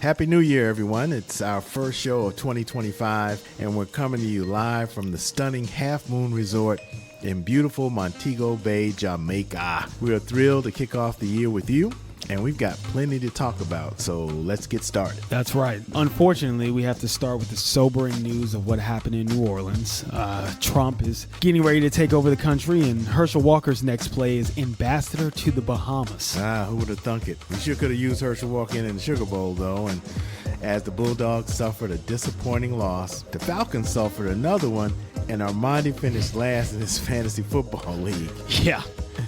Happy New Year, everyone. It's our first show of 2025, and we're coming to you live from the stunning Half Moon Resort in beautiful Montego Bay, Jamaica. We are thrilled to kick off the year with you, and we've got plenty to talk about, so let's get started. That's right. Unfortunately, we have to start with the sobering news of what happened in New Orleans. Trump is getting ready to take over the country, and Herschel Walker's next play is ambassador to the Bahamas. Who would have thunk it? We sure could have used Herschel Walker in the Sugar Bowl, though, and as the Bulldogs suffered a disappointing loss, the Falcons suffered another one, and Armandi finished last in his fantasy football league. Yeah.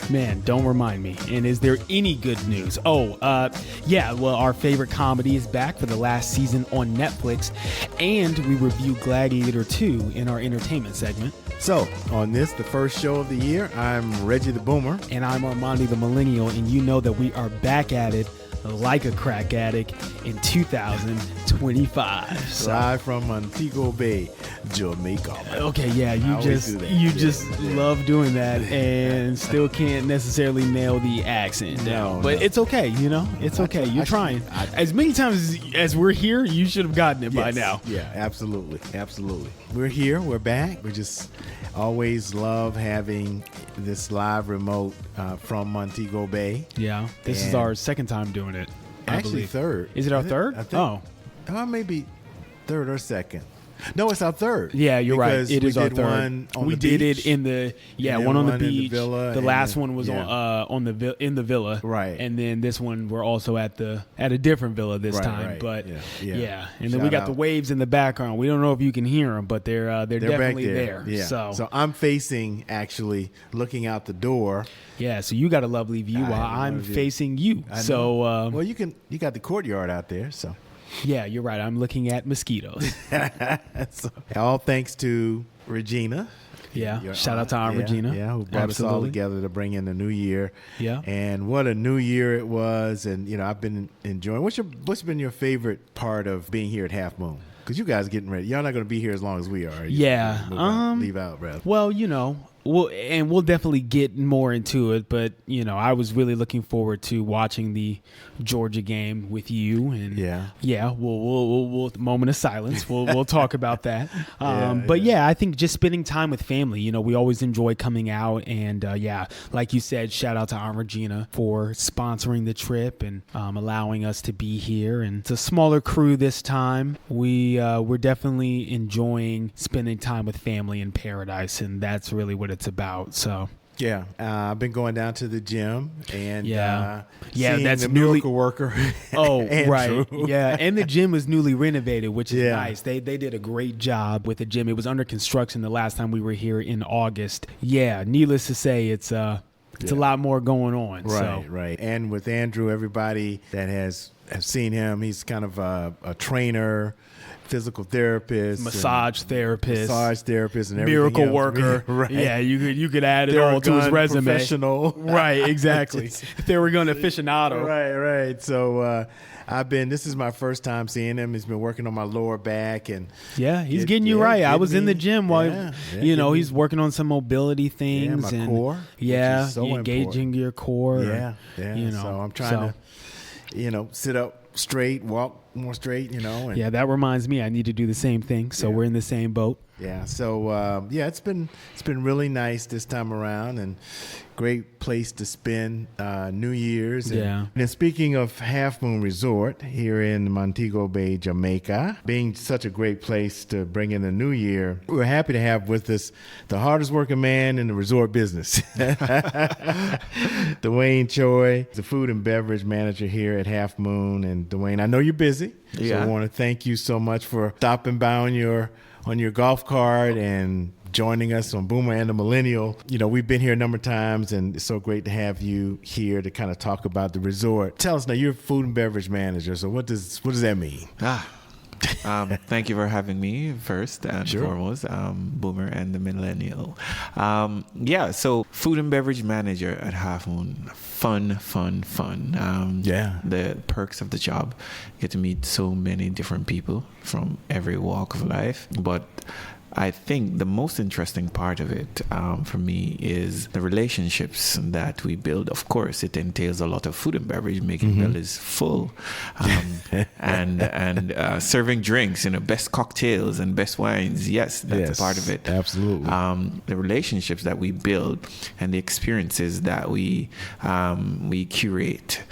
Man, don't remind me. And is there any good news? Well, our favorite comedy is back for the last season on Netflix, and we review Gladiator 2 in our entertainment segment. So, on this, the first show of the year, I'm Reggie the Boomer. And I'm Armandi the Millennial, and you know that we are back at it like a crack addict in 2025. So. Live from Montego Bay, Jamaica. Okay, yeah, you just love doing that and still can't necessarily nail the accent down. But it's okay, it's okay. You're trying. As many times as we're here, you should have gotten it by now. Yeah, absolutely. We're here. We're back. We just always love having this live remote from Montego Bay. Yeah, this is our second time doing it. Actually, third. Is it our third? I think, maybe third or second. No, it's our third. Yeah, you're right. It is our third. One on we the did beach, it in the one on the beach. In the villa, the last one was in the villa. Right. And then this one we're also at a different villa this time. Right. But yeah. And Shout then we got out. the waves in the background. We don't know if you can hear them, but they're definitely there. Yeah. So I'm facing, actually looking out the door. Yeah, so you got a lovely view while I'm facing you. So well, you got the courtyard out there, so. Yeah, you're right. I'm looking at mosquitoes. So, all thanks to Regina. Yeah, shout out to our Regina. Yeah, who brought us all together to bring in the new year. Yeah. And what a new year it was. And, I've been enjoying. What's been your favorite part of being here at Half Moon? Because you guys getting ready. Y'all not going to be here as long as we are. Yeah. Leave out, rather. Well, we'll definitely get more into it, but I was really looking forward to watching the Georgia game with you, and we'll moment of silence. We'll talk about that. But I think just spending time with family. We always enjoy coming out, and like you said, shout out to Aunt Regina for sponsoring the trip and allowing us to be here. And it's a smaller crew this time. We're definitely enjoying spending time with family in paradise, and that's really what it's about. So I've been going down to the gym and seeing that's the miracle worker. Right, and the gym was newly renovated, which is nice. They did a great job with the gym. It was under construction the last time we were here in August. Needless to say, it's a lot more going on. Right. And with Andrew, everybody that has seen him, he's kind of a trainer, physical therapist, massage therapist, and miracle else. Worker. Right. Yeah, you could add it all to his resume. Professional. Right, exactly. Theragun aficionado. Right. So this is my first time seeing him. He's been working on my lower back, and he's getting you right. I was in the gym while he's working on some mobility things and core. Yeah, so engaging your core. Yeah. So I'm trying to sit up straight, walk more straight, And, that reminds me, I need to do the same thing. So we're in the same boat. Yeah. So it's been really nice this time around, and great place to spend New Year's. And speaking of Half Moon Resort here in Montego Bay, Jamaica, being such a great place to bring in the new year, we're happy to have with us the hardest working man in the resort business, Dwayne Choi, the food and beverage manager here at Half Moon. And Dwayne, I know you're busy, so I want to thank you so much for stopping by on your golf cart and joining us on Boomer and the Millennial. We've been here a number of times, and it's so great to have you here to kind of talk about the resort. Tell us now, you're a food and beverage manager, so what does that mean? Thank you for having me first and foremost, Boomer and the Millennial. So food and beverage manager at Half Moon. Fun. The perks of the job, get to meet so many different people from every walk of life. But I think the most interesting part of it for me is the relationships that we build. Of course, it entails a lot of food and beverage, making bellies full, and serving drinks, best cocktails and best wines. Yes, that's a part of it. Absolutely. The relationships that we build and the experiences that we curate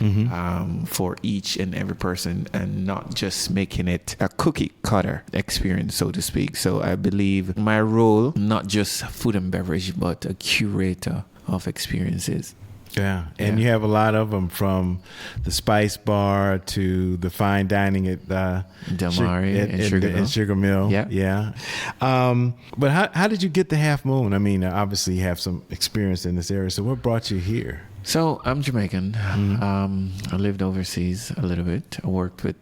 for each and every person, and not just making it a cookie cutter experience, so to speak. So I believe my role, not just food and beverage, but a curator of experiences. Yeah, and you have a lot of them, from the Spice Bar to the fine dining at Del Mar and Sugar Mill. Yeah. But how did you get to Half Moon? I mean, obviously you have some experience in this area. So what brought you here? So I'm Jamaican. I lived overseas a little bit. I worked with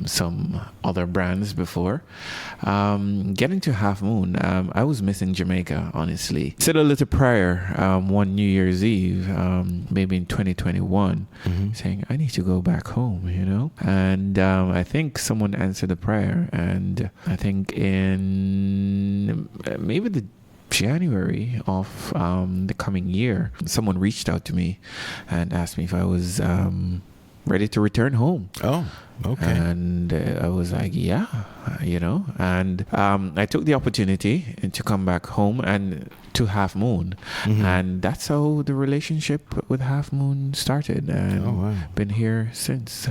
some other brands before. Getting to Half Moon, I was missing Jamaica, honestly. Said a little prayer one New Year's Eve, maybe in 2021, saying, I need to go back home, And I think someone answered the prayer. And I think in maybe the January of the coming year, someone reached out to me and asked me if I was ready to return home. Oh, okay. And I was like, yeah, and I took the opportunity to come back home and to Half Moon. And that's how the relationship with Half Moon started, and been here since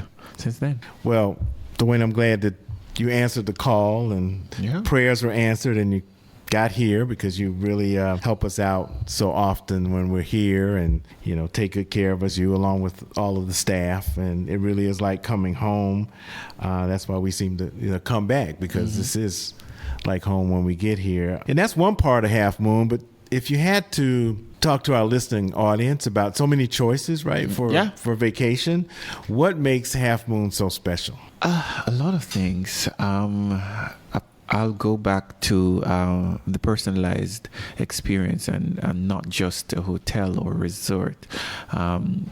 then. Well, Dwayne, I'm glad that you answered the call and prayers were answered, and you got here, because you really help us out so often when we're here, and take good care of us, you along with all of the staff, and it really is like coming home. That's why we seem to come back, because this is like home when we get here. And that's one part of Half Moon. But if you had to talk to our listening audience about so many choices, right, for vacation, what makes Half Moon so special? A lot of things. I'll go back to the personalized experience, and not just a hotel or resort.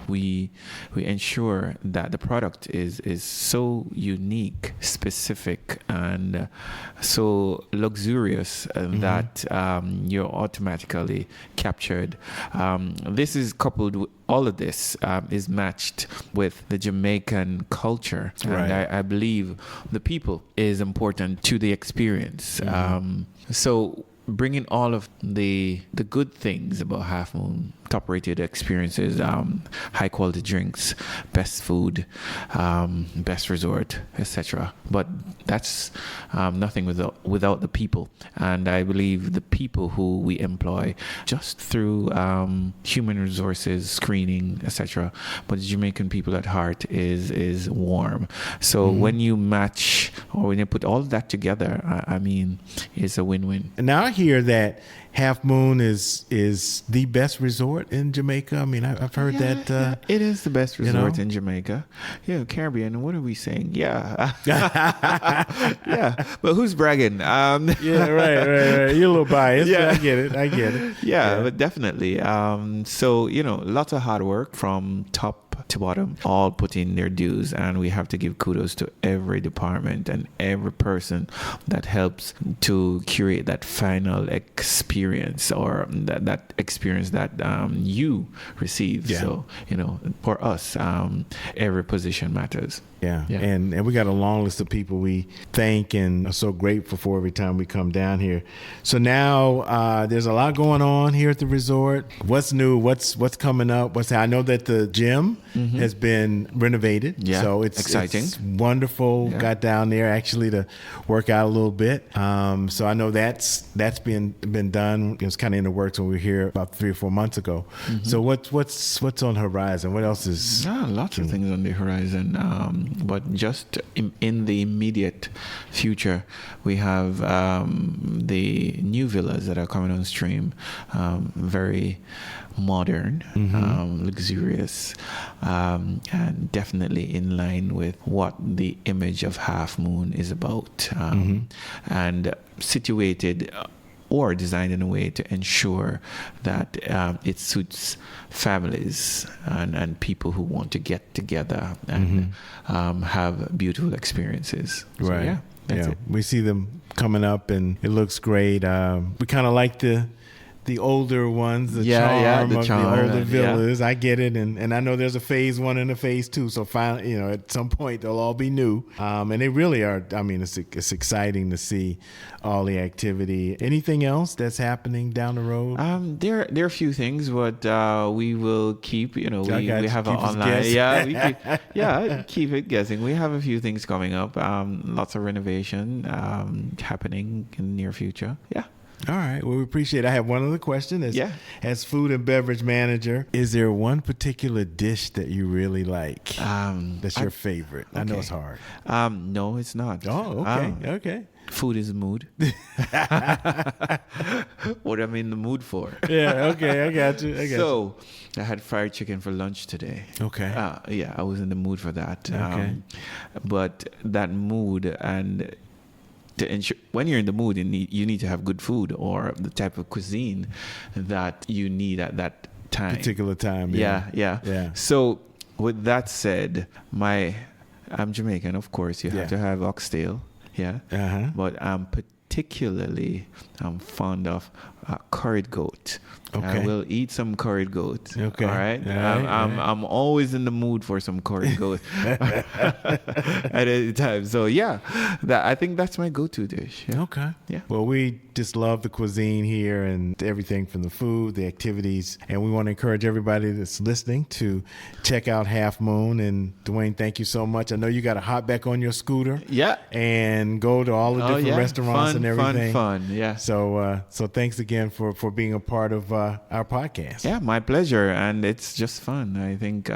We ensure that the product is so unique, specific, and so luxurious that you're automatically captured. This is coupled with all of this is matched with the Jamaican culture. And I believe the people is important to the experience. So bringing all of the good things about Half Moon, top-rated experiences, high-quality drinks, best food, best resort, etc. But that's nothing without the people. And I believe the people who we employ, just through human resources, screening, etc. But the Jamaican people at heart is warm. So when you match, or when you put all of that together, I mean, it's a win-win. And now I hear that Half Moon is the best resort in Jamaica. I mean, I've heard that. It is the best resort in Jamaica. Yeah, Caribbean. What are we saying? Yeah. Yeah. But who's bragging? Yeah, right. You're a little biased. Yeah. I get it. Yeah, but definitely. So, lots of hard work from top to bottom, all put in their dues, and we have to give kudos to every department and every person that helps to curate that final experience, or that experience that you receive. So for us, every position matters. Yeah. And we got a long list of people we thank and are so grateful for every time we come down here. So now there's a lot going on here at the resort. What's new? What's coming up? I know that the gym has been renovated. Yeah, so it's exciting. It's wonderful. Yeah. Got down there actually to work out a little bit. So I know that's been done. It was kind of in the works when we were here about 3 or 4 months ago. So what's on the horizon? What else is? Lots of things on the horizon. But just in the immediate future, we have the new villas that are coming on stream. Very modern, luxurious, and definitely in line with what the image of Half Moon is about, and situated or designed in a way to ensure that it suits families and people who want to get together and have beautiful experiences. So, right. That's it. We see them coming up, and it looks great. We kind of like the older ones, the charm of the older villas. I get it, and I know there's a phase 1 and a phase 2. So finally, at some point they'll all be new, and they really are. I mean, it's exciting to see all the activity. Anything else that's happening down the road? There are a few things, but we will keep. We have an online. Keep it guessing. We have a few things coming up. Lots of renovation happening in the near future. Yeah. All right. Well, we appreciate it. I have one other question. As food and beverage manager, is there one particular dish that you really like that's your favorite? Okay. I know it's hard. No, it's not. Oh, okay. Okay. Food is mood. What I'm in the mood for. Yeah, okay. I got you. So, I had fried chicken for lunch today. Okay. I was in the mood for that. Okay. But that mood and... to ensure when you're in the mood, you need to have good food or the type of cuisine that you need at that time. Particular time. Yeah. So with that said, I'm Jamaican, of course. You have to have oxtail. Yeah. Uh-huh. But I'm fond of curried goat. Okay. I will eat some curried goat. Okay. All right. I'm always in the mood for some curried goat at any time. So I think that's my go-to dish. Yeah. Okay. Yeah. Well, we just love the cuisine here and everything from the food, the activities, and we want to encourage everybody that's listening to check out Half Moon. And Dwayne, thank you so much. I know you got to hop back on your scooter. Yeah. And go to all the different restaurants and everything. Fun. Yeah. So thanks again for being a part of our podcast. Yeah, my pleasure. And it's just fun. I think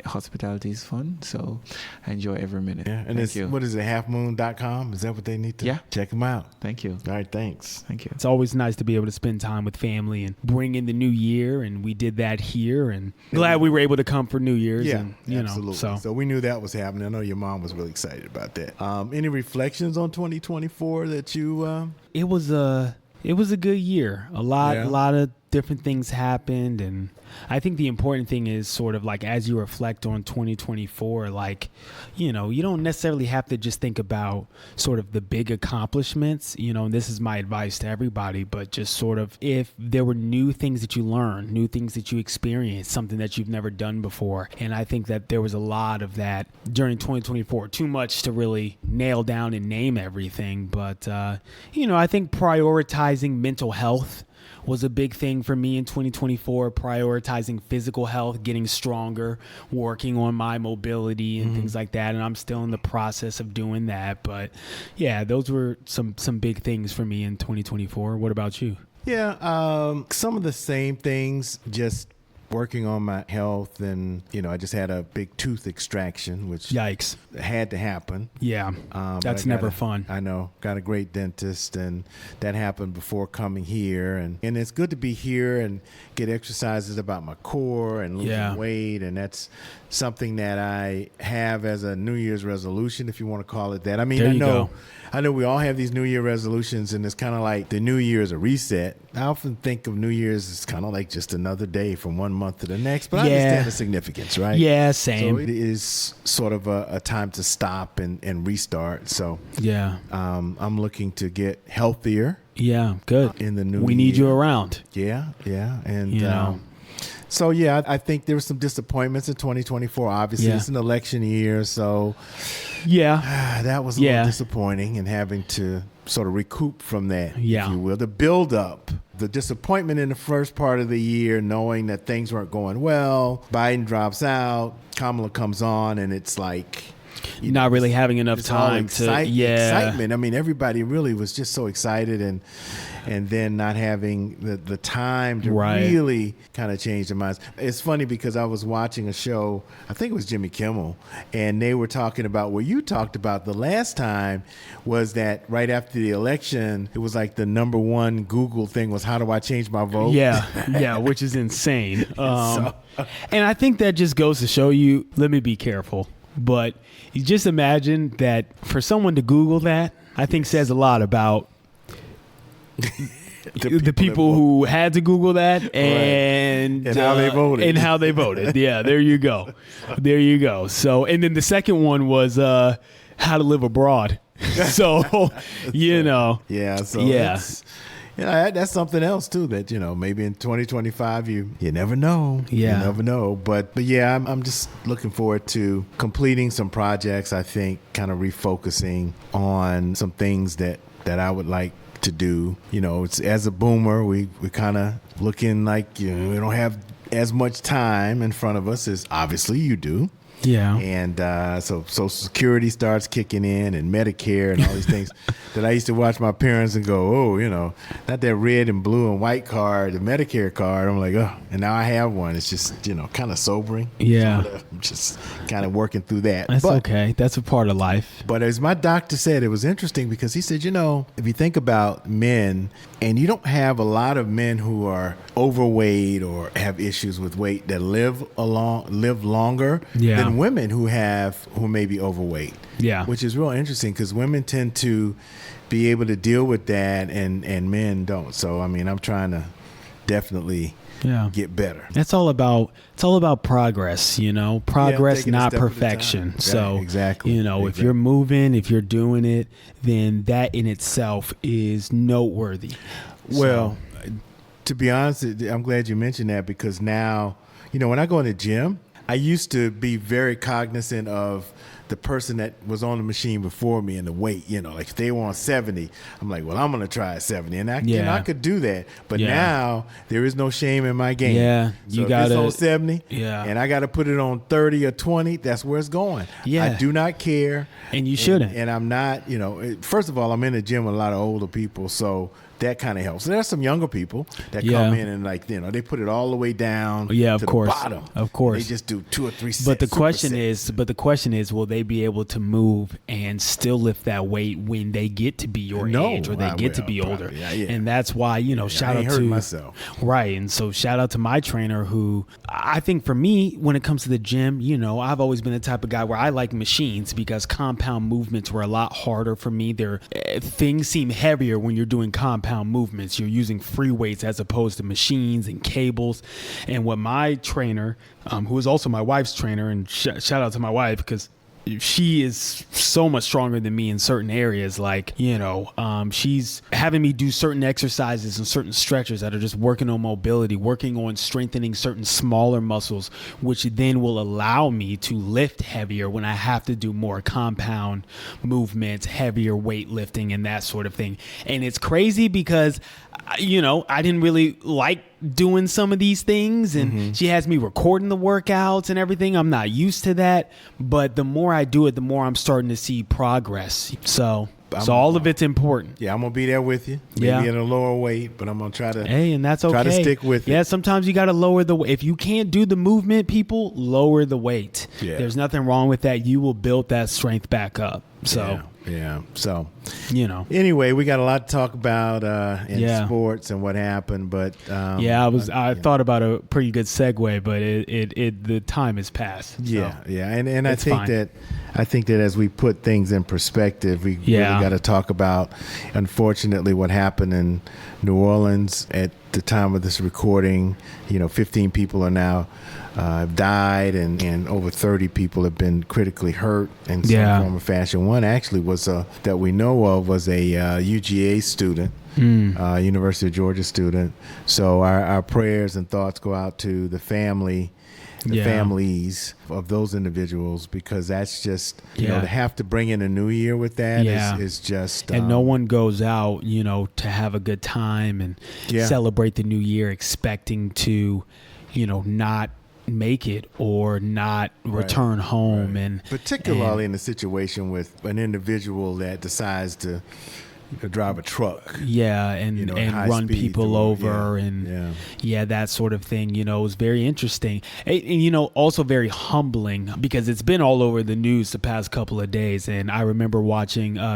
hospitality is fun. So I enjoy every minute. Yeah. And what is it, halfmoon.com? Is that what they need to check them out? Thank you. All right. Thanks. Thank you. It's always nice to be able to spend time with family and bring in the new year. And we did that here. And glad we were able to come for New Year's. Yeah, and, absolutely. So we knew that was happening. I know your mom was really excited about that. Any reflections on 2024 that you... It was a good year. A lot of different things happened, and I think the important thing is sort of like as you reflect on 2024, like, you don't necessarily have to just think about sort of the big accomplishments, and this is my advice to everybody, but just sort of if there were new things that you learned, new things that you experienced, something that you've never done before. And I think that there was a lot of that during 2024, too much to really nail down and name everything. But, I think prioritizing mental health was a big thing for me in 2024, prioritizing physical health, getting stronger, working on my mobility and things like that. And I'm still in the process of doing that. But yeah, those were some big things for me in 2024. What about you? Yeah, some of the same things, just working on my health, and I just had a big tooth extraction, which yikes had to happen. Yeah, that's never fun. I know, got a great dentist, and that happened before coming here, and it's good to be here and get exercises about my core and losing weight, and that's something that I have as a New Year's resolution, if you want to call it that. I mean, I know we all have these New Year resolutions, and it's kind of like the New Year is a reset. I often think of New Year's as kind of like just another day from one month to the next, but I understand the significance, right? Yeah, same. So it is sort of a time to stop and restart. So I'm looking to get healthier. Yeah, good. In the new year. We need you around. Yeah. And so, I think there were some disappointments in 2024. Obviously, it's an election year, so that was a little disappointing, and having to sort of recoup from that, if you will. The build up, the disappointment in the first part of the year, knowing that things weren't going well. Biden drops out, Kamala comes on, and it's like... not really having enough time excitement. I mean, everybody really was just so excited, and then not having the time to really kind of change their minds. It's funny because I was watching a show, I think it was Jimmy Kimmel, and they were talking about what you talked about the last time, was that right after the election, it was like the number one Google thing was, how do I change my vote? Yeah, which is insane. And I think that just goes to show you, let me be careful. But you just imagine that for someone to Google that, I think says a lot about the people who had to Google that and how they voted. Yeah, there you go. So, and then the second one was how to live abroad. So, Yeah. So yeah. That's something else too that, maybe in 2025 you never know. Yeah. You never know. But yeah, I'm just looking forward to completing some projects. I think kind of refocusing on some things that I would like to do. It's as a boomer, we kind of looking like, we don't have as much time in front of us as obviously you do. Yeah. And so Social Security starts kicking in and Medicare and all these things that I used to watch my parents and go, not that red and blue and white card, the Medicare card. I'm like, oh, and now I have one. It's just, kind of sobering. Yeah. I'm just kind of working through that. That's okay. That's a part of life. But as my doctor said, it was interesting because he said, if you think about men, and you don't have a lot of men who are overweight or have issues with weight that live longer than women who may be overweight. Yeah. Which is real interesting because women tend to be able to deal with that and men don't. So, I'm trying to definitely get better. It's all about progress, progress, not perfection. So, exactly. If you're moving, if you're doing it, then that in itself is noteworthy. Well, to be honest, I'm glad you mentioned that because now, when I go in the gym, I used to be very cognizant of the person that was on the machine before me and the weight, like if they were on 70, I'm like, well, I'm going to try 70. And I could do that. But now there is no shame in my game. Yeah. So if it's on 70 and I got to put it on 30 or 20, that's where it's going. Yeah. I do not care. And you shouldn't. And I'm not, first of all, I'm in the gym with a lot of older people. So that kind of helps. And there's some younger people that come in and they put it all the way down to the bottom. Of course. They just do 2 or 3 sets. But the question is, will they be able to move and still lift that weight when they get to be your age or they get to be older? And that's why, shout out to myself. Right. And so shout out to my trainer who I think for me, when it comes to the gym, I've always been the type of guy where I like machines because compound movements were a lot harder for me. Things seem heavier when you're doing compound movements. You're using free weights as opposed to machines and cables. And what my trainer, who is also my wife's trainer, and shout out to my wife because she is so much stronger than me in certain areas. Like, she's having me do certain exercises and certain stretches that are just working on mobility, working on strengthening certain smaller muscles, which then will allow me to lift heavier when I have to do more compound movements, heavier weightlifting and that sort of thing. And it's crazy because, I didn't really like doing some of these things and she has me recording the workouts and everything. I'm not used to that, but the more I do it, the more I'm starting to see progress. So all of it's important. Yeah, I'm going to be there with you. Maybe at a lower weight, but I'm going to try to and that's okay. Try to stick with it. Yeah, sometimes you got to lower the weight. If you can't do the movement, people, lower the weight. Yeah. There's nothing wrong with that. You will build that strength back up. So yeah. So, anyway, we got a lot to talk about in sports and what happened, but I thought about a pretty good segue, but the time has passed. So and I think fine. I think that as we put things in perspective, we really got to talk about, unfortunately, what happened in New Orleans at the time of this recording. 15 people are now have died and over 30 people have been critically hurt in some form or fashion. One actually was that we know of was a UGA student, University of Georgia student. So our prayers and thoughts go out to the family, families of those individuals, because that's just, to have to bring in a new year with that is just... and no one goes out, to have a good time and celebrate the new year expecting to, not make it or not return home. And particularly in a situation with an individual that decides to drive a truck and run people over and that sort of thing. It was very interesting and also very humbling because it's been all over the news the past couple of days. And I remember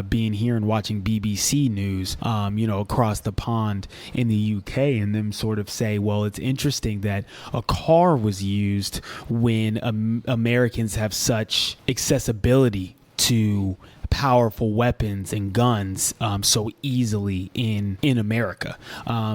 being here and watching BBC News across the pond in the UK, and them sort of say, well, it's interesting that a car was used when Americans have such accessibility to powerful weapons and guns so easily in America.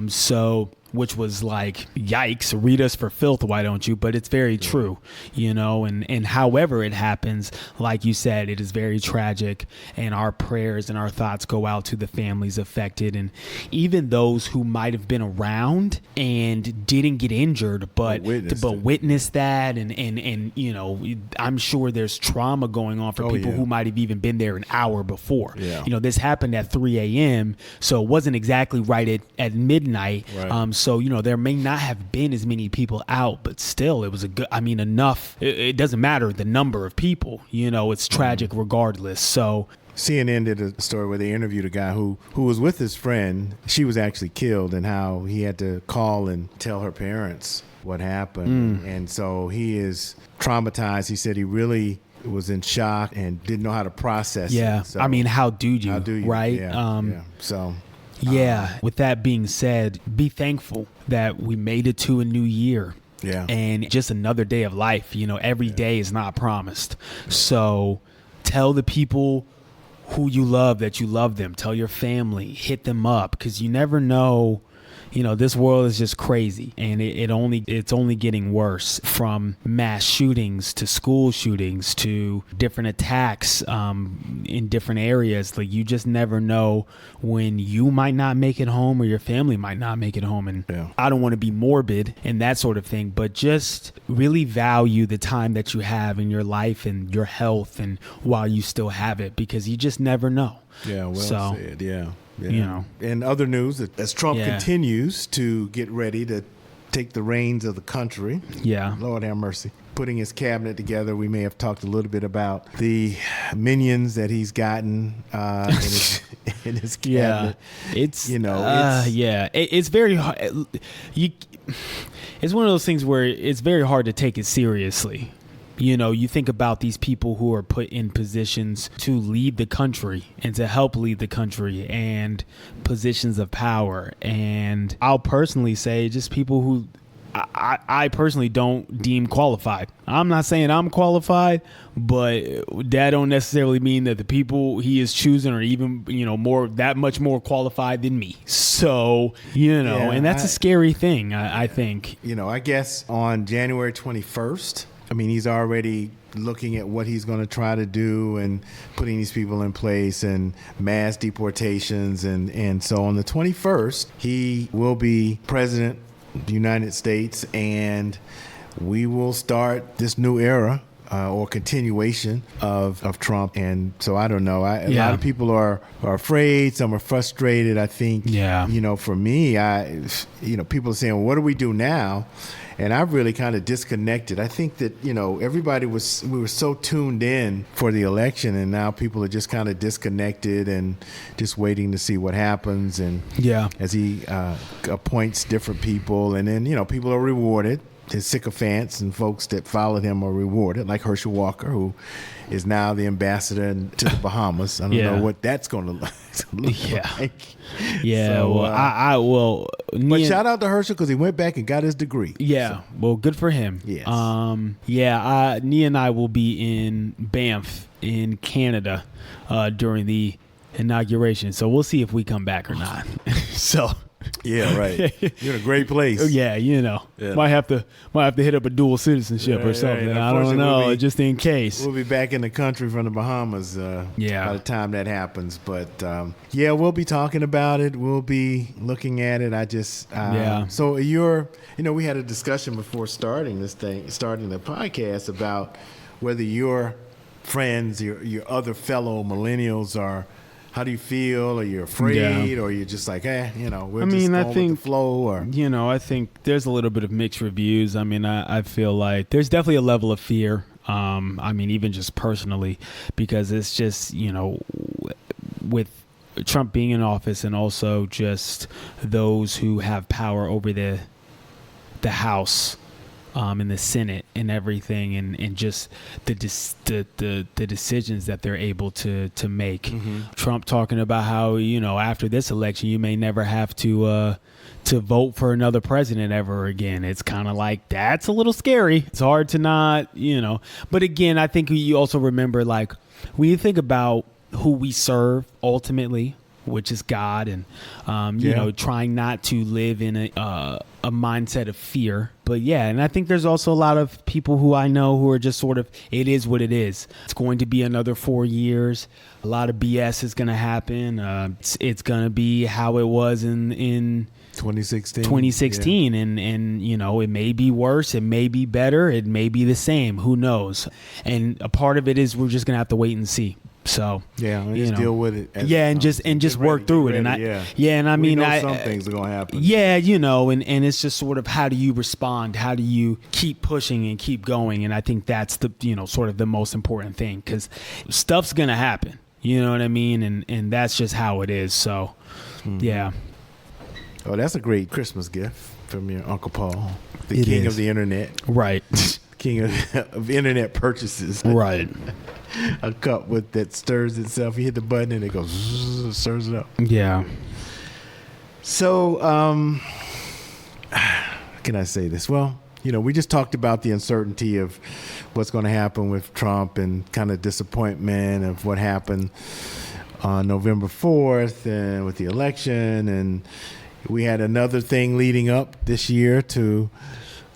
So which was like, yikes, read us for filth, why don't you? But it's very true, you know, and however it happens, like you said, it is very tragic, and our prayers and our thoughts go out to the families affected, and even those who might have been around and didn't get injured, but witnessed that, and you know, I'm sure there's trauma going on for people who might have even been there an hour before. You know, this happened at 3 a.m., so it wasn't exactly right at midnight. So, you know, there may not have been as many people out, but still, it was enough. It doesn't matter the number of people, you know, it's tragic regardless. So CNN did a story where they interviewed a guy who was with his friend. She was actually killed, and how he had to call and tell her parents what happened. And so he is traumatized. He said he really was in shock and didn't know how to process it. So, I mean, how do you, right? So with that being said, be thankful that we made it to a new year. And just another day of life. You know, every day is not promised. So tell the people who you love that you love them. Tell your family, hit them up, because you never know. You know, this world is just crazy, and it's only getting worse, from mass shootings to school shootings to different attacks in different areas. Like, you just never know when you might not make it home or your family might not make it home. And I don't want to be morbid and that sort of thing, but just really value the time that you have in your life and your health, and while you still have it, because you just never know. Said. You know, in other news, as Trump continues to get ready to take the reins of the country, Lord have mercy, putting his cabinet together, we may have talked a little bit about the minions that he's gotten in his cabinet. It's it's very hard. It's one of those things where it's very hard to take it seriously. You know, you think about these people who are put in positions to lead the country and to help lead the country, and positions of power. And I'll personally say just people who I personally don't deem qualified. I'm not saying I'm qualified, but that don't necessarily mean that the people he is choosing are even, you know, that much more qualified than me. So, you know, and that's a scary thing, I think. You know, I guess on January 21st, I mean, he's already looking at what he's going to try to do and putting these people in place and mass deportations. And so on the 21st, he will be president of the United States, and we will start this new era or continuation of Trump. And so I don't know. A lot of people are afraid. Some are frustrated, I think. You know, for me, people are saying, well, what do we do now? And I've really kind of disconnected. I think that, you know, we were so tuned in for the election, and now people are just kind of disconnected and just waiting to see what happens. And as he appoints different people, and then, you know, people are rewarded. His sycophants and folks that followed him are rewarded, like Herschel Walker, who is now the ambassador to the Bahamas. I don't know what that's going to look like. I will. But shout out to Herschel, because he went back and got his degree. Well, good for him. Yes. Nia and I will be in Banff in Canada during the inauguration, so we'll see if we come back or not. Yeah, right. You're in a great place. Might have to hit up a dual citizenship or something. Right. I don't know, just in case. We'll be back in the country from the Bahamas by the time that happens. But we'll be talking about it. We'll be looking at it. So we had a discussion before starting the podcast about whether your friends, your other fellow millennials are. How do you feel? Are you afraid, or are you just like, we're just going with the flow? Or I think there's a little bit of mixed reviews. I mean, I feel like there's definitely a level of fear. Even just personally, because it's just, with Trump being in office, and also just those who have power over the House. In the Senate and everything, and just the decisions that they're able to make. Trump talking about how, after this election, you may never have to vote for another president ever again. It's kind of like, that's a little scary. It's hard to not, But again, I think you also remember, like, when you think about who we serve ultimately, which is God, and you know, trying not to live in a mindset of fear. But yeah, and I think there's also a lot of people who I know who are just sort of, it is what it is. It's going to be another 4 years. A lot of BS is going to happen. It's going to be how it was in 2016, and you know, it may be worse, it may be better, it may be the same, who knows. And a part of it is we're just gonna have to wait and see. So just deal with it. And just work through it. And I mean, some things are gonna happen. Yeah, you know, and it's just sort of, how do you respond? How do you keep pushing and keep going? And I think that's the, you know, sort of the most important thing, because stuff's gonna happen. You know what I mean? And that's just how it is. So yeah. Oh, that's a great Christmas gift from your Uncle Paul, the king of the internet. Right. King of internet purchases. Right. A cup that stirs itself. You hit the button and it goes, stirs it up. Yeah. So, how can I say this? Well, you know, we just talked about the uncertainty of what's going to happen with Trump and kind of disappointment of what happened on November 4th and with the election. And we had another thing leading up this year to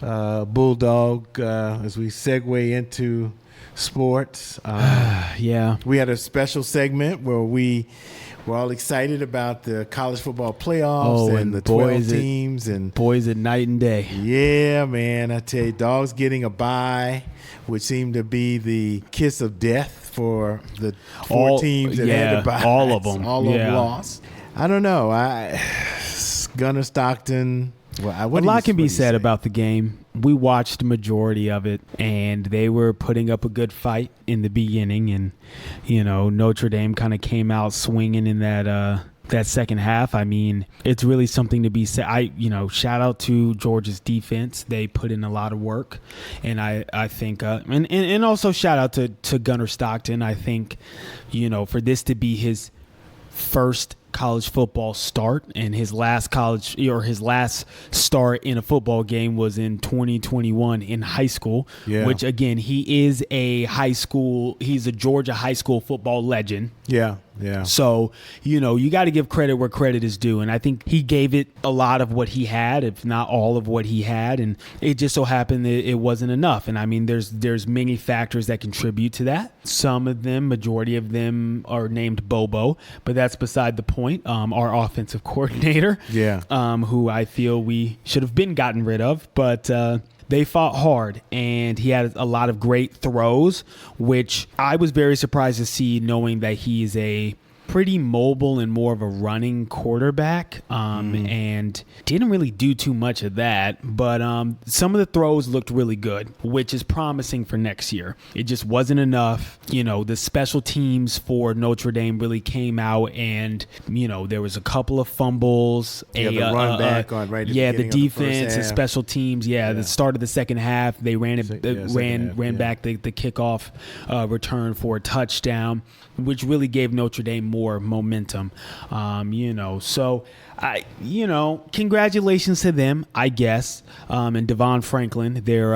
Bulldog as we segue into sports. Yeah. We had a special segment where we were all excited about the college football playoffs and the 12 teams. And boys at night and day. Yeah, man. I tell you, Dogs getting a bye, which seemed to be the kiss of death for the four teams that had to bye. All of them. All of them lost. I don't know. Gunnar Stockton. A lot can be said about the game. We watched the majority of it, and they were putting up a good fight in the beginning. And, you know, Notre Dame kind of came out swinging in that second half. I mean, it's really something to be said. Shout out to Georgia's defense. They put in a lot of work, and I think, and also shout out to Gunnar Stockton. I think, you know, for this to be his first college football start, and his last start in a football game was in 2021 in high school, which again, he's a Georgia high school football legend. Yeah. So, you know, you got to give credit where credit is due. And I think he gave it a lot of what he had, if not all of what he had. And it just so happened that it wasn't enough. And I mean, there's many factors that contribute to that. Some of them, majority of them are named Bobo, but that's beside the point. Our offensive coordinator, who I feel we should have been gotten rid of, but they fought hard, and he had a lot of great throws, which I was very surprised to see, knowing that he's a pretty mobile and more of a running quarterback, and didn't really do too much of that. But some of the throws looked really good, which is promising for next year. It just wasn't enough. You know, the special teams for Notre Dame really came out, and, you know, there was a couple of fumbles. The run back on right. The defense and special teams. The start of the second half, they ran back the kickoff return for a touchdown, which really gave Notre Dame more momentum. So congratulations to them, I guess. And Devon Franklin, their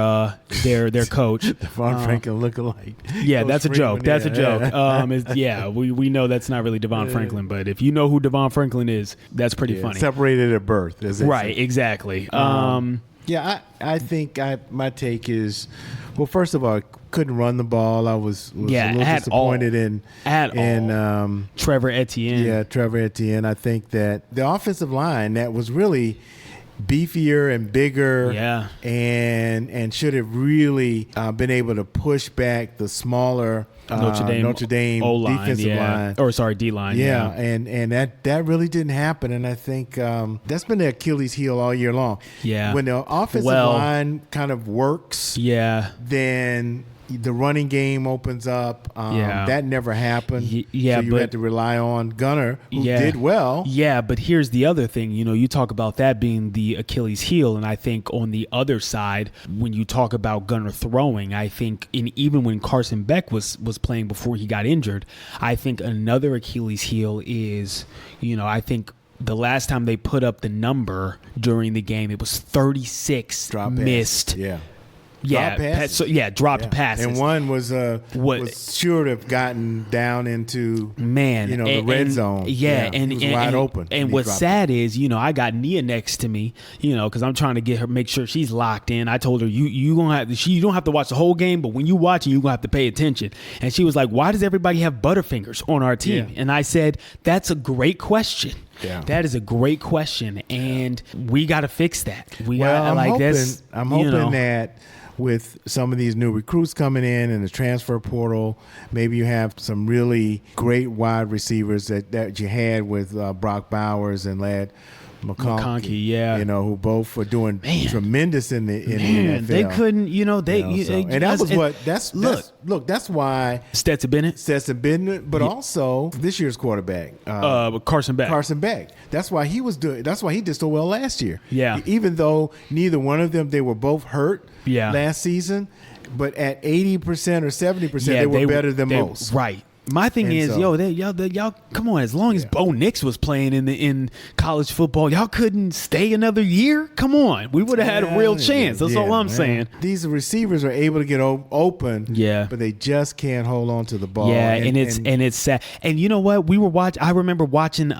coach. Devon Franklin look-alike. Yeah, that's a joke. That's a joke. We know that's not really Devon Franklin, but if you know who Devon Franklin is, that's pretty funny. Separated at birth. Right, exactly. I think my take is, well, first of all, couldn't run the ball. I was a little disappointed in Trevor Etienne. Yeah, Trevor Etienne. I think that the offensive line that was really beefier and bigger, and should have really been able to push back the smaller Notre Dame defensive line. D-line. Yeah, and that really didn't happen, and I think that's been the Achilles heel all year long. Yeah. When the offensive line kind of works, then the running game opens up. That never happened. So you had to rely on Gunnar, who did well. Yeah, but here's the other thing. You know, you talk about that being the Achilles heel, and I think on the other side, when you talk about Gunnar throwing, I think even when Carson Beck was playing before he got injured, I think another Achilles heel is, you know, I think the last time they put up the number during the game, it was 36 missed dropped passes. And one was sure to have gotten down into the red zone. And it was wide open. And what's sad is, I got Nia next to me, because I'm trying to make sure she's locked in. I told her you don't have to watch the whole game, but when you watch it, you're gonna have to pay attention. And she was like, "Why does everybody have Butterfingers on our team?" Yeah. And I said, "That's a great question." Yeah. That is a great question, and we got to fix that. I'm hoping that with some of these new recruits coming in and the transfer portal, maybe you have some really great wide receivers that you had with Brock Bowers and Ladd McConkey, who both were doing tremendous in the NFL. They couldn't, that's why Stetson Bennett, but also this year's quarterback, Carson Beck. That's why he did so well last year. Yeah, even though neither one of them, they were both hurt last season, but at 80% or 70%, they were better than most. Right. My thing is, y'all, come on. As long as Bo Nix was playing in college football, y'all couldn't stay another year. Come on, we would have had a real chance. That's all I'm saying. These receivers are able to get open, but they just can't hold on to the ball. Yeah, and it's sad. And you know what? I remember watching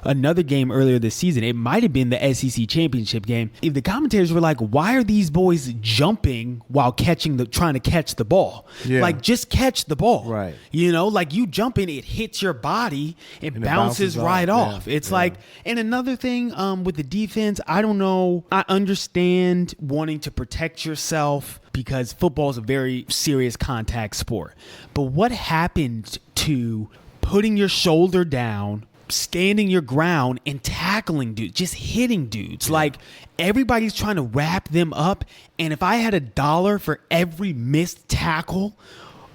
another game earlier this season. It might have been the SEC championship game. If the commentators were like, "Why are these boys jumping while trying to catch the ball? Like, just catch the ball, right? Like you jump in, it hits your body, it bounces right off. It's like." And another thing with the defense, I don't know. I understand wanting to protect yourself because football is a very serious contact sport. But what happened to putting your shoulder down, standing your ground, and tackling dudes, just hitting dudes? Like, everybody's trying to wrap them up. And if I had $1 for every missed tackle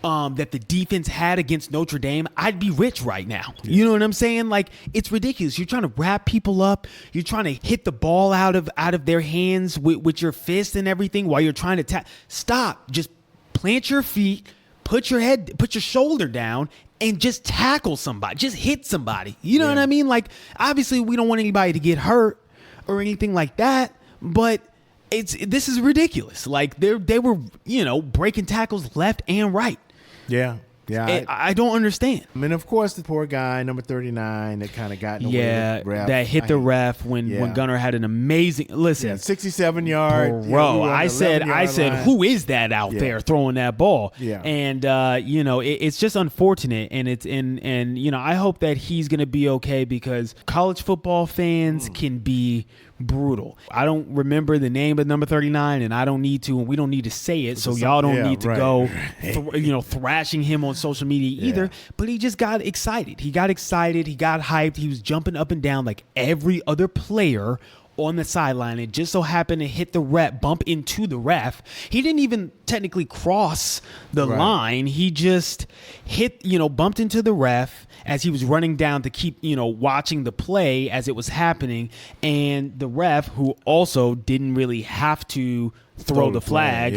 that the defense had against Notre Dame, I'd be rich right now. You know what I'm saying? Like, it's ridiculous. You're trying to wrap people up. You're trying to hit the ball out of their hands with your fist and everything while you're trying to stop. Just plant your feet, put your shoulder down, and just tackle somebody. Just hit somebody. You know what I mean? Like, obviously, we don't want anybody to get hurt or anything like that, but this is ridiculous. Like, they were, breaking tackles left and right. Yeah. Yeah, I don't understand. I mean, of course, the poor guy, number 39, that kind of got in the way of the ref. That hit the ref when Gunnar had an amazing 67 yard. Bro, I said, who is that out there throwing that ball? Yeah, and it's just unfortunate, and I hope that he's gonna be okay, because college football fans can be brutal. I don't remember the name of number 39, and I don't need to, and we don't need to say it, so y'all don't need to go thrashing him on social media either. But he just got excited. He got hyped. He was jumping up and down like every other player on the sideline. It just so happened to hit the ref, bump into the ref. He didn't even technically cross the line. He just bumped into the ref as he was running down to keep, watching the play as it was happening. And the ref, who also didn't really have to throw the flag,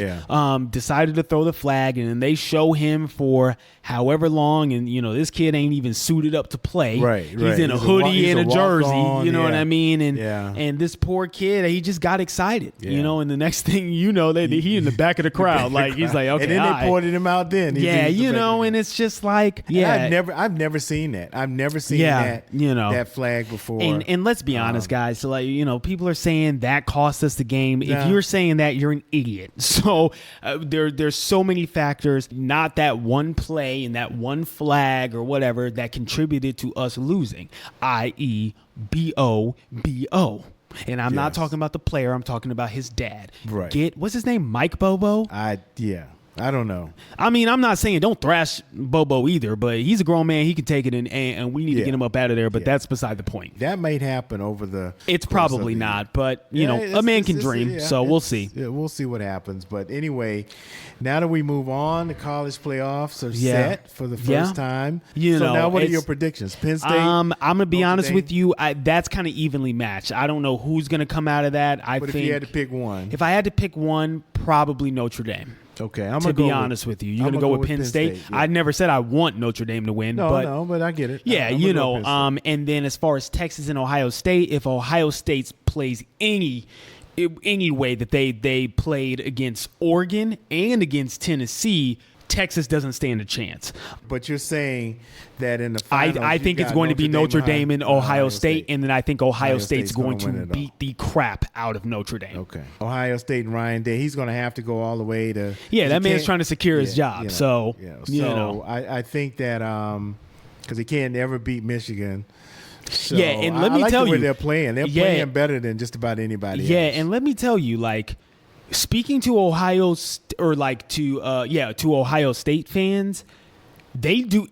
decided to throw the flag, and then they show him for however long, and this kid ain't even suited up to play. He's in a hoodie and a jersey, you know what I mean? And this poor kid, he just got excited, and the next thing that he in the back of the crowd, like he's like, okay, and then they pointed him out. Then and it's just like, I've never seen that. I've never seen that flag before. And let's be honest, guys. So people are saying that cost us the game. If you're saying that, you're an idiot. So there's so many factors, not that one play and that one flag or whatever that contributed to us losing, i.e. B-O-B-O. And I'm not talking about the player. I'm talking about his dad. Right. What's his name? Mike Bobo? I don't know. I mean, I'm not saying don't thrash Bobo either, but he's a grown man. He can take it, and we need to get him up out of there. But that's beside the point. That might happen over the. It's probably not, but a man can dream. So we'll see. Yeah, we'll see what happens. But anyway, now that we move on, the college playoffs are set for the first time. So now, what are your predictions? Penn State. I'm gonna be honest with you. That's kind of evenly matched. I don't know who's gonna come out of that. But if you had to pick one, if I had to pick one, probably Notre Dame. Okay, to be honest with you, you're gonna go with Penn State. I never said I want Notre Dame to win. But I get it. Yeah, and then as far as Texas and Ohio State, if Ohio State plays any any way that they played against Oregon and against Tennessee, Texas doesn't stand a chance. But you're saying that in the finals, I think it's going to be Notre Dame and Ohio State, and then I think Ohio State's going to beat the crap out of Notre Dame. Okay. Ohio State and Ryan Day, he's going to have to go all the way to. Yeah, that man's trying to secure his job. I think that because he can't ever beat Michigan. So and let me tell you, they're playing. They're playing better than just about anybody else. Yeah, and let me tell you, like, speaking to Ohio State fans, they do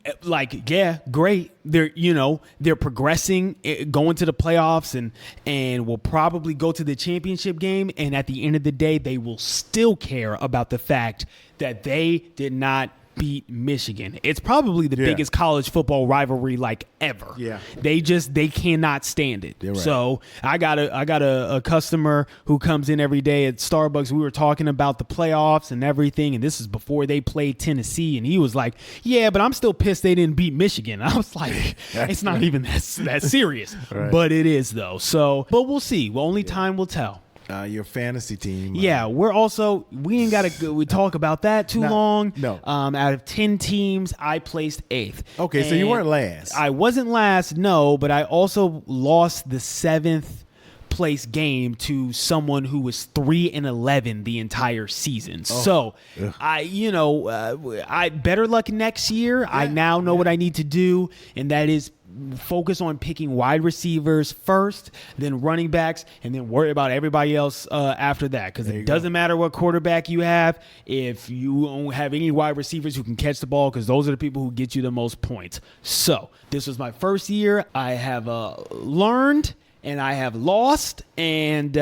great. They're progressing, going to the playoffs, and will probably go to the championship game. And at the end of the day, they will still care about the fact that they did not beat Michigan. It's probably the biggest college football rivalry ever. Yeah. They cannot stand it. Right. So I got a customer who comes in every day at Starbucks. We were talking about the playoffs and everything, and this is before they played Tennessee, and he was like, "Yeah, but I'm still pissed they didn't beat Michigan." I was like, "It's not even that serious." Right. But it is though. So, but we'll see. Well, only time will tell. Your fantasy team. We ain't got to talk about that too long. No. Out of 10 teams, I placed 8th. Okay, so you weren't last. I wasn't last, no, but I also lost the 7th place game to someone who was 3-11 the entire season. So I better luck next year. I now know what I need to do, and that is focus on picking wide receivers first, then running backs, and then worry about everybody else after that. Because it doesn't matter what quarterback you have if you don't have any wide receivers who can catch the ball, because those are the people who get you the most points. So this was my first year. I have learned and I have lost, and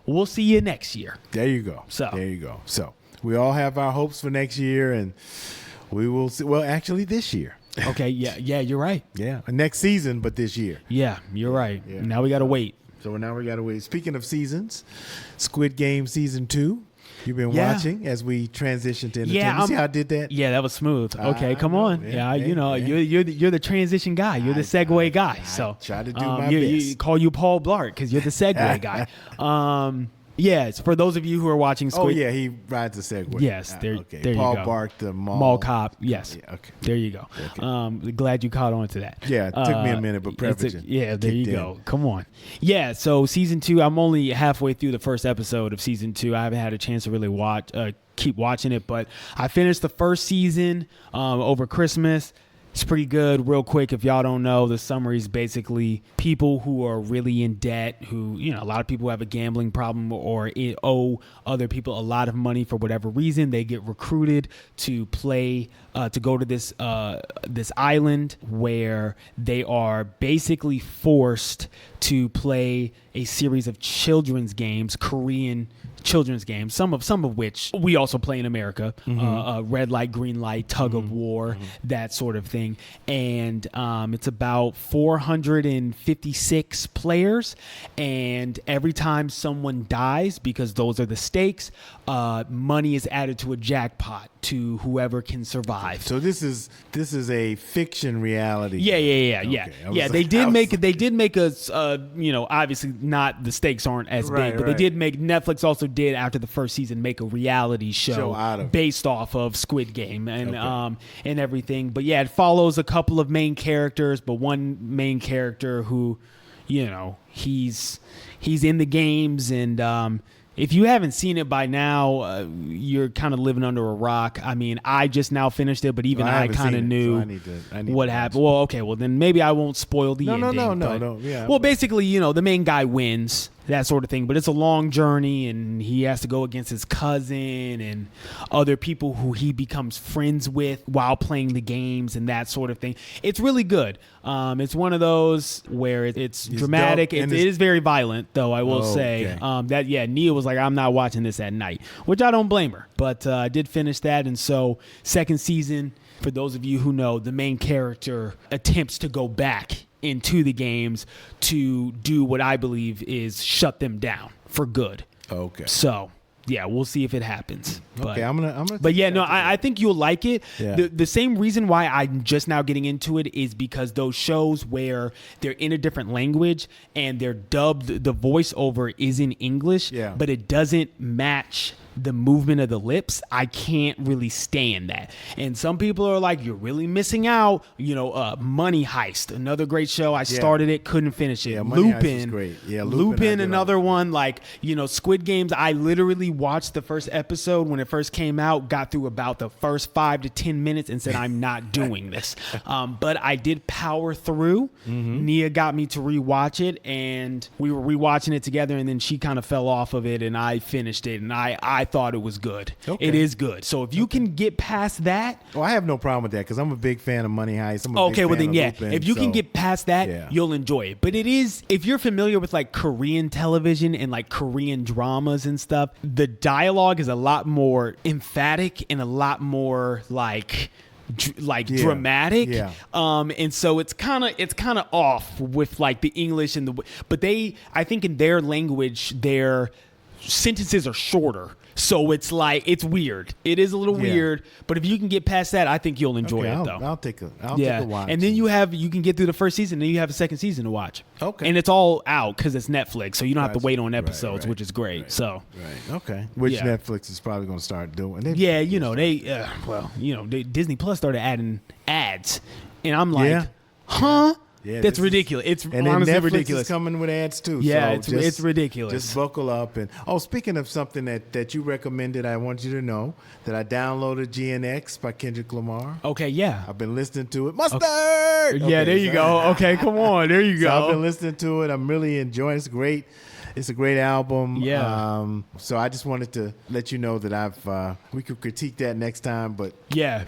we'll see you next year. There you go. So we all have our hopes for next year, and we will see. Well, actually, this year. Okay, yeah, you're right. Yeah, next season, but this year. Yeah, you're right. Yeah. Now we got to wait. So now we got to wait. Speaking of seasons, Squid Game Season 2. You've been watching as we transition to entertainment. You see how I did that? Yeah, that was smooth. Okay, come on. You're the transition guy. You're the segue guy. So try to do my best. You call you Paul Blart because you're the segue guy. Yes, for those of you who are watching Squid. Oh, yeah, he rides a Segway. Yes, there you go. Paul Bark, the mall cop. Yes. Yeah, okay. There you go. Okay. Glad you caught on to that. Yeah, it took me a minute, but preparation. There you go. Come on. Yeah, so season 2, I'm only halfway through the first episode of season 2. I haven't had a chance to really keep watching it, but I finished the first season over Christmas. It's pretty good. Real quick, if y'all don't know, the summary is basically people who are really in debt, who, a lot of people have a gambling problem or owe other people a lot of money for whatever reason. They get recruited to play, to go to this island where they are basically forced to play a series of children's games, Korean children's games, some of which we also play in America, red light, green light, tug of war, that sort of thing. And it's about 456 players, and every time someone dies, because those are the stakes, money is added to a jackpot to whoever can survive. So this is a fiction reality. Yeah. Okay. They did make us, obviously not, the stakes aren't as big, but they did make, Netflix also did after the first season make a reality show based off of Squid Game and everything. But yeah, it follows a couple of main characters, but one main character who, he's in the games, and if you haven't seen it by now, you're kind of living under a rock. I mean, I just now finished it, but even I kind of knew what happened. Well, okay, well then maybe I won't spoil the ending. No. Yeah. Well, basically, the main guy wins, that sort of thing. But it's a long journey, and he has to go against his cousin and other people who he becomes friends with while playing the games and that sort of thing. It's really good. It's one of those where it's dramatic. It is very violent, though, I will say. Okay. Nia was like, I'm not watching this at night, which I don't blame her. But I did finish that, and so second season, for those of you who know, the main character attempts to go back into the games to do what I believe is shut them down for good. Okay. So yeah, we'll see if it happens. Okay, I'm gonna. But yeah, no, I think you'll like it. Yeah. The same reason why I'm just now getting into it is because those shows where they're in a different language and they're dubbed, the voiceover is in English, but it doesn't match the movement of the lips. I can't really stand that. And some people are like, you're really missing out. Money Heist, another great show. I started it, couldn't finish it. Yeah, Lupin, great. Yeah, Lupin, another one. Like, Squid Games. I literally watched the first episode when it first came out, got through about the first 5 to 10 minutes and said, I'm not doing this. But I did power through. Nia got me to rewatch it, and we were rewatching it together, and then she kind of fell off of it, and I finished it, and I thought it was good. Okay. It is good. So if you can get past that. Oh, I have no problem with that because I'm a big fan of Money Heist. Lupin, if you can get past that, you'll enjoy it. But it is, if you're familiar with like Korean television and like Korean dramas and stuff, the dialogue is a lot more emphatic and a lot more dramatic. Yeah. And so it's kind of off with like the English but I think in their language, their sentences are shorter. So it's like, it's weird. It is a little weird, but if you can get past that, I think you'll enjoy it though. I'll take a watch. And then you can get through the first season, then you have a second season to watch. Okay. And it's all out because it's Netflix, so you don't have to wait on episodes, which is great. Right. So. Right. Okay. Which Netflix is probably going to start doing. Disney Plus started adding ads, and I'm like, huh? Yeah, that's ridiculous. It's and honestly Netflix ridiculous. Is coming with ads too. Yeah, so it's ridiculous. Just buckle up. And speaking of something that you recommended, I want you to know that I downloaded GNX by Kendrick Lamar. Okay, yeah. I've been listening to it. Mustard. Okay. Yeah, there you go. Okay, come on, there you go. So I've been listening to it. I'm really enjoying it. It's great. It's a great album. Yeah. So I just wanted to let you know that we could critique that next time, but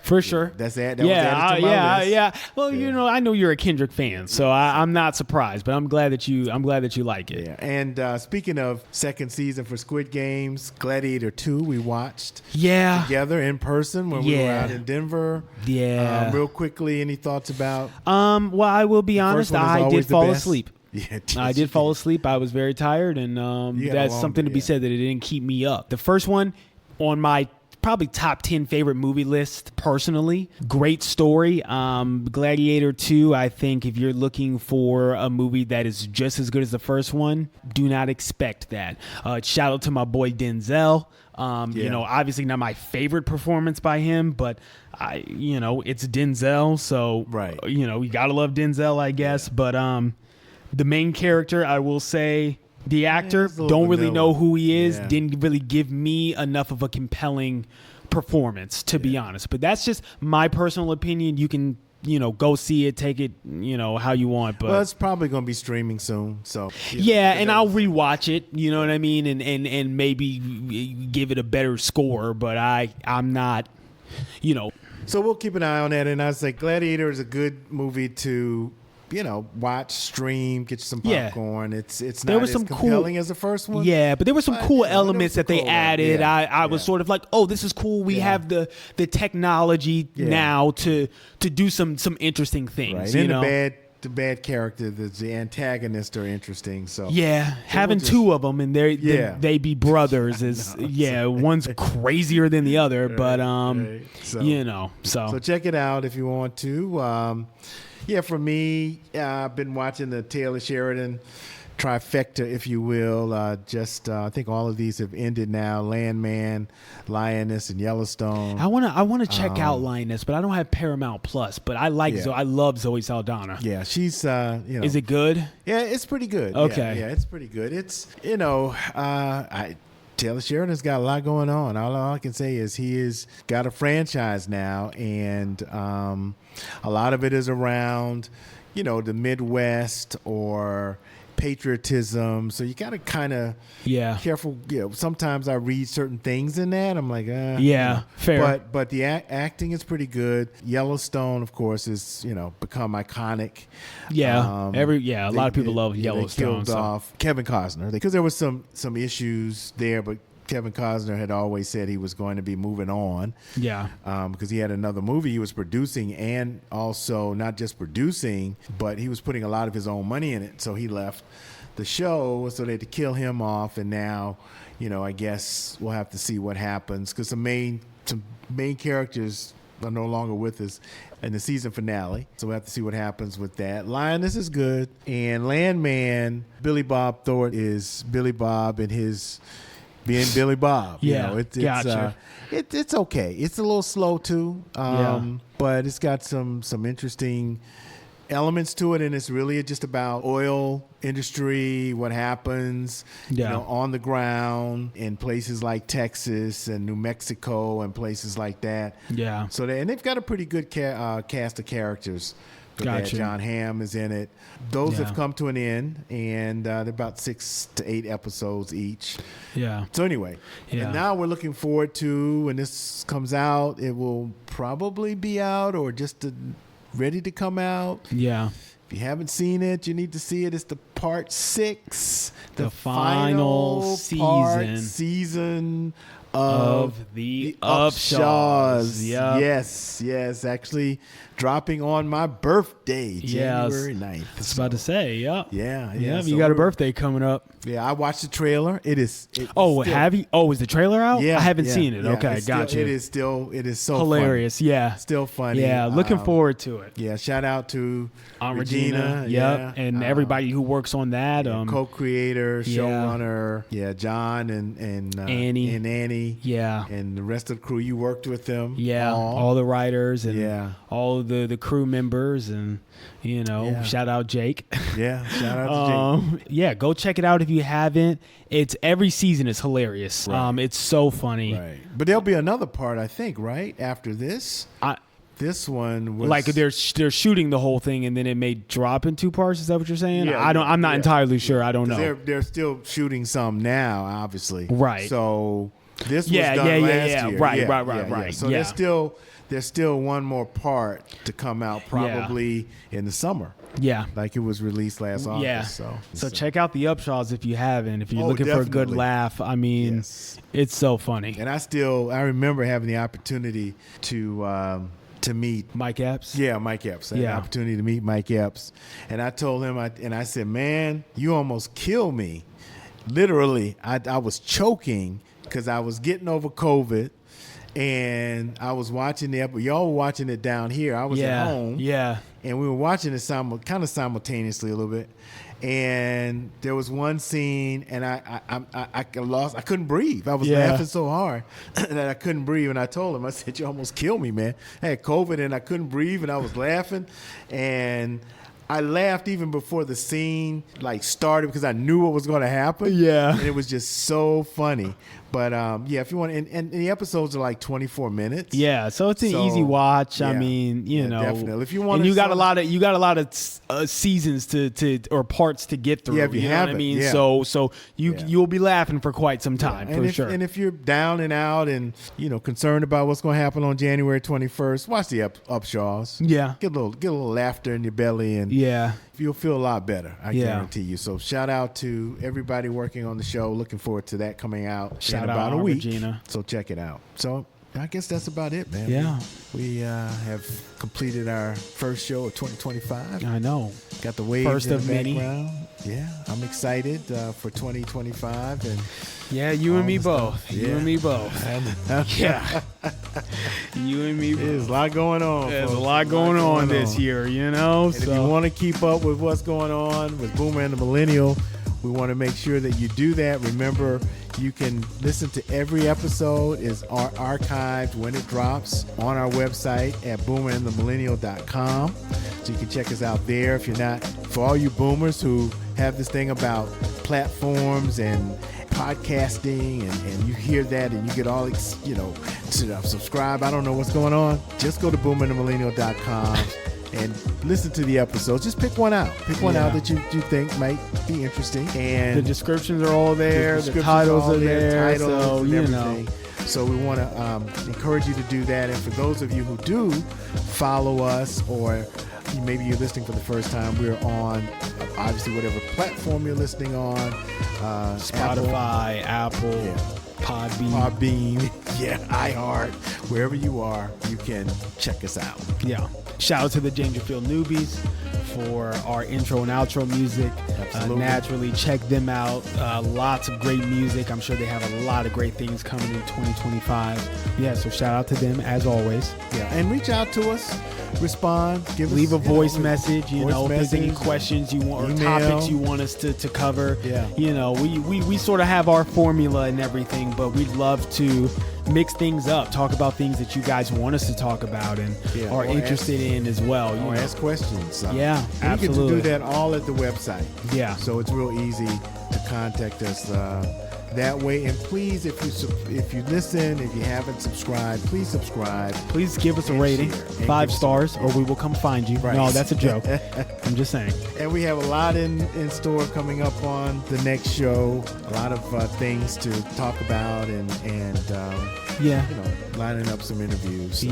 for sure. That's it. That was added to my list. Yeah. Well, I know you're a Kendrick fan, so I'm not surprised. But I'm glad that you like it. Yeah. And speaking of second season for Squid Games, Gladiator 2, we watched together in person when we were out in Denver. Yeah. Real quickly, any thoughts about? Well, I will be honest. I did fall asleep. Yeah, I did fall asleep. I was very tired, and that's something to be said that it didn't keep me up. The first one on my probably top 10 favorite movie list personally. Great story. Gladiator 2, I think if you're looking for a movie that is just as good as the first one, do not expect that. Shout out to my boy Denzel. Obviously not my favorite performance by him, but it's Denzel, so you gotta love Denzel, I guess. But the main character, I will say, the actor, don't really know who he is. Didn't really give me enough of a compelling performance, to be honest. But that's just my personal opinion. You can, go see it, take it, how you want. But it's probably going to be streaming soon. So and I'll rewatch it. You know what I mean, and maybe give it a better score. But I'm not, So we'll keep an eye on that. And I was like, Gladiator is a good movie to watch, stream, get you some popcorn. It's not as compelling as the first one. Yeah, but there were some cool elements that they added. I was sort of like, oh, this is cool. We have the technology now to do some interesting things. Right. And the bad character, the antagonist are interesting. So having two of them and they be brothers is one's crazier than the other. But So check it out if you want to. For me, I've been watching the Taylor Sheridan trifecta, if you will. I think all of these have ended now. Landman, Lioness, and Yellowstone. I want to check out Lioness, but I don't have Paramount Plus. But I like I love Zoe Saldana. Yeah, she's Is it good? Yeah, it's pretty good. Okay. Yeah, it's pretty good. It's Taylor Sheridan's got a lot going on. All I can say is he has got a franchise now, and a lot of it is around, the Midwest or patriotism. So you got to kind of careful. Sometimes I read certain things in that. I'm like, fair. But the acting is pretty good. Yellowstone, of course, is become iconic. Yeah, a lot of people love Yellowstone. They killed off Kevin Costner because there was some issues there, but Kevin Costner had always said he was going to be moving on. Yeah. Because he had another movie he was producing, and also not just producing, but he was putting a lot of his own money in it. So he left the show, so they had to kill him off, and now I guess we'll have to see what happens because some main characters are no longer with us in the season finale. So we'll have to see what happens with that. Lioness is good. And Landman, Billy Bob Thornton is Billy Bob and his being Billy Bob. Gotcha. It's okay. It's a little slow too. But it's got some interesting elements to it, and it's really just about oil industry, what happens on the ground in places like Texas and New Mexico and places like that. So they've got a pretty good cast of characters. Gotcha. John Hamm is in it. Those have come to an end, and they're about 6 to 8 episodes each. So anyway, and now we're looking forward to, when this comes out, it will probably be out or just ready to come out. If you haven't seen it, you need to see it. It's the part 6, the final season of the Upshaws. Yes, actually dropping on my birthday, January 9th. I was about to say, Yeah. You got a birthday coming up. Yeah, I watched the trailer. Have you? Oh, is the trailer out? Yeah, I haven't seen it. Okay, gotcha. It is so hilarious. Funny. Yeah, still funny. Yeah, looking forward to it. Yeah, shout out to Aunt Regina. And everybody who works on that. Co-creator, showrunner. John and Annie. Yeah, and the rest of the crew. You worked with them. Yeah, all the writers and all the crew members, and shout out Jake. Shout out to Jake. Go check it out if you haven't. It's every season is hilarious. Right. It's so funny. Right. But there'll be another part, I think, right after this. This one was like they're shooting the whole thing, and then it may drop in 2 parts. Is that what you're saying? Yeah, I'm not entirely sure. I don't know. They're still shooting some now, obviously. Right. So this was done last year. Right. So there's still one more part to come out, probably in the summer. Yeah, like it was released last August. Yeah. So check out the Upshaws if you haven't. If you're looking definitely. for a good laugh, I mean, it's so funny. And I remember having the opportunity to meet Mike Epps. Yeah, Mike Epps. I had the opportunity to meet Mike Epps, and I told him, I said, man, you almost killed me. Literally, I was choking because I was getting over COVID. And I was watching y'all were watching it down here. I was at home. Yeah. And we were watching it kind of simultaneously a little bit. And there was one scene, and I couldn't breathe. I was laughing so hard that I couldn't breathe. And I told him, I said, you almost killed me, man. I had COVID, and I couldn't breathe, and I was laughing. And I laughed even before the scene started because I knew what was going to happen. Yeah. And it was just so funny. But if you want, and the episodes are like 24 minutes. Yeah, so it's an easy watch. I mean, definitely. If you want, and you got a lot of seasons or parts to get through. Yeah, if you have what I mean. Yeah. So you'll be laughing for quite some time for sure. And if you're down and out and concerned about what's going to happen on January 21st, watch the Upshaws. Yeah, get a little laughter in your belly, and you'll feel a lot better. I guarantee you. So shout out to everybody working on the show. Looking forward to that coming out. In about a week. Regina. So check it out. So I guess that's about it, man. Yeah. We have completed our first show of 2025. I know. Got the waves first in of the many. background. Yeah. I'm excited for 2025. And you and me both. You and me both. Yeah. You and me both. There's a lot going on. There's a lot going on this year, And if you want to keep up with what's going on with Boomer and the Millennial, we want to make sure that you do that. Remember, you can listen to every episode is archived when it drops on our website at boomerandthemillennial.com. So you can check us out there. If you're not, for all you boomers who have this thing about platforms and podcasting and you hear that and you get all, subscribe. I don't know what's going on. Just go to boomerandthemillennial.com. and listen to the episodes. Just pick one out. Pick one out that you think might be interesting. And the descriptions are all there. The titles are there. So, everything. So we want to encourage you to do that. And for those of you who do follow us, or maybe you're listening for the first time, we're on obviously whatever platform you're listening on. Spotify, Apple. Podbean, iHeart, wherever you are, you can check us out. Yeah. Shout out to the Dangerfield newbies for our intro and outro music. Naturally, check them out. Lots of great music. I'm sure they have a lot of great things coming in 2025. Yeah, so shout out to them as always. Yeah, and reach out to us. Respond, leave a voice message, if there's any questions you want or topics you want us to cover. We sort of have our formula and everything, but we'd love to mix things up, talk about things that you guys want us to talk about and are interested in as well. Or ask questions. Yeah, and absolutely. You get to do that all at the website. Yeah. So it's real easy to contact us that way. And please, if you listen, if you haven't subscribed, please subscribe. Please give us a rating, 5 stars, or we will come find you. Right. No, that's a joke. I'm just saying. And we have a lot in store coming up on the next show. A lot of things to talk about and lining up some interviews. So.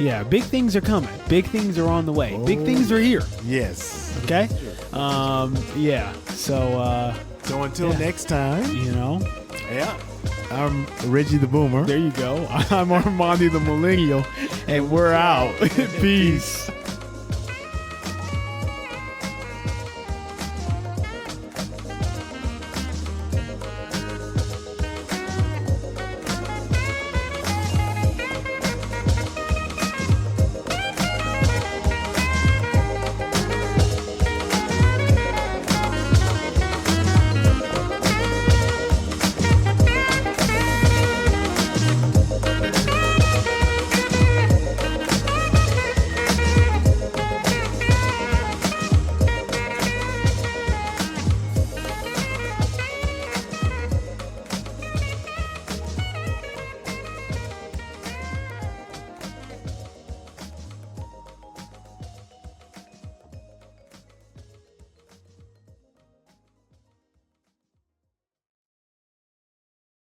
Yeah, big things are coming. Big things are on the way. Big things are here. Yes. Okay? So until next time, I'm Reggie the Boomer. There you go. I'm Armandi the Millennial, and we're out. Peace.